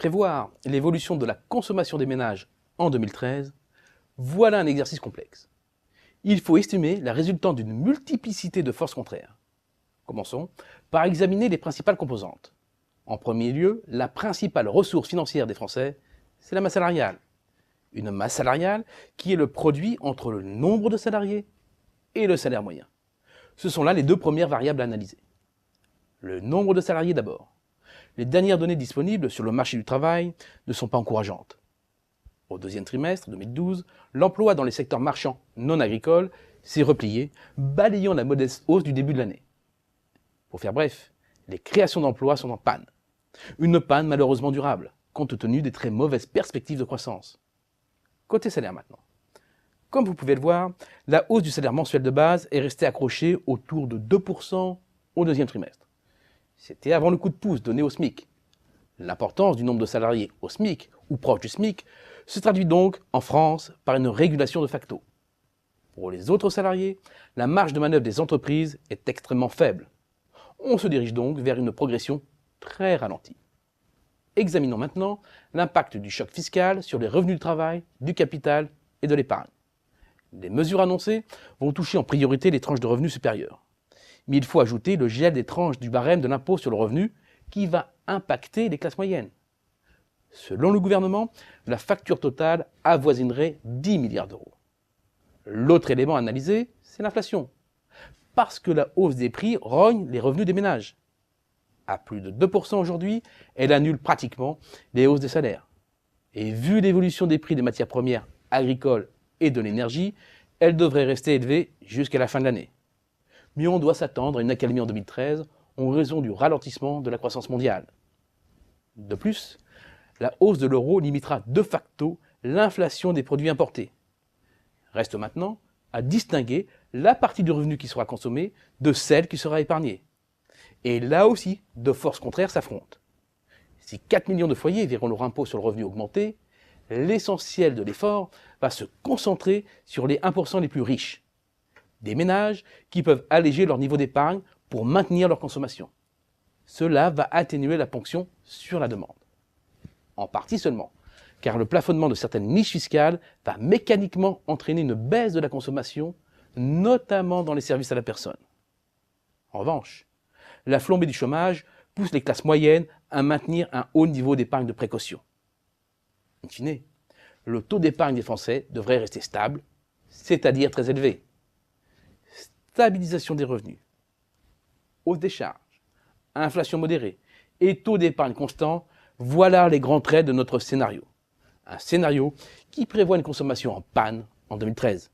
Prévoir l'évolution de la consommation des ménages en 2013, voilà un exercice complexe. Il faut estimer la résultante d'une multiplicité de forces contraires. Commençons par examiner les principales composantes. En premier lieu, la principale ressource financière des Français, c'est la masse salariale. Une masse salariale qui est le produit entre le nombre de salariés et le salaire moyen. Ce sont là les deux premières variables à analyser. Le nombre de salariés d'abord. Les dernières données disponibles sur le marché du travail ne sont pas encourageantes. Au deuxième trimestre 2012, l'emploi dans les secteurs marchands non agricoles s'est replié, balayant la modeste hausse du début de l'année. Pour faire bref, les créations d'emplois sont en panne. Une panne malheureusement durable, compte tenu des très mauvaises perspectives de croissance. Côté salaire maintenant. Comme vous pouvez le voir, la hausse du salaire mensuel de base est restée accrochée autour de 2% au deuxième trimestre. C'était avant le coup de pouce donné au SMIC. L'importance du nombre de salariés au SMIC ou proche du SMIC se traduit donc en France par une régulation de facto. Pour les autres salariés, la marge de manœuvre des entreprises est extrêmement faible. On se dirige donc vers une progression très ralentie. Examinons maintenant l'impact du choc fiscal sur les revenus du travail, du capital et de l'épargne. Les mesures annoncées vont toucher en priorité les tranches de revenus supérieures. Mais il faut ajouter le gel des tranches du barème de l'impôt sur le revenu qui va impacter les classes moyennes. Selon le gouvernement, la facture totale avoisinerait 10 milliards d'euros. L'autre élément analysé, c'est l'inflation. Parce que la hausse des prix rogne les revenus des ménages. À plus de 2% aujourd'hui, elle annule pratiquement les hausses des salaires. Et vu l'évolution des prix des matières premières agricoles et de l'énergie, elle devrait rester élevée jusqu'à la fin de l'année. Mais on doit s'attendre à une accalmie en 2013 en raison du ralentissement de la croissance mondiale. De plus, la hausse de l'euro limitera de facto l'inflation des produits importés. Reste maintenant à distinguer la partie du revenu qui sera consommée de celle qui sera épargnée. Et là aussi, deux forces contraires s'affrontent. Si 4 millions de foyers verront leur impôt sur le revenu augmenter, l'essentiel de l'effort va se concentrer sur les 1% les plus riches. Des ménages qui peuvent alléger leur niveau d'épargne pour maintenir leur consommation. Cela va atténuer la ponction sur la demande. En partie seulement, car le plafonnement de certaines niches fiscales va mécaniquement entraîner une baisse de la consommation, notamment dans les services à la personne. En revanche, la flambée du chômage pousse les classes moyennes à maintenir un haut niveau d'épargne de précaution. In fine, le taux d'épargne des Français devrait rester stable, c'est-à-dire très élevé. Stabilisation des revenus, hausse des charges, inflation modérée et taux d'épargne constant, voilà les grands traits de notre scénario. Un scénario qui prévoit une consommation en panne en 2013.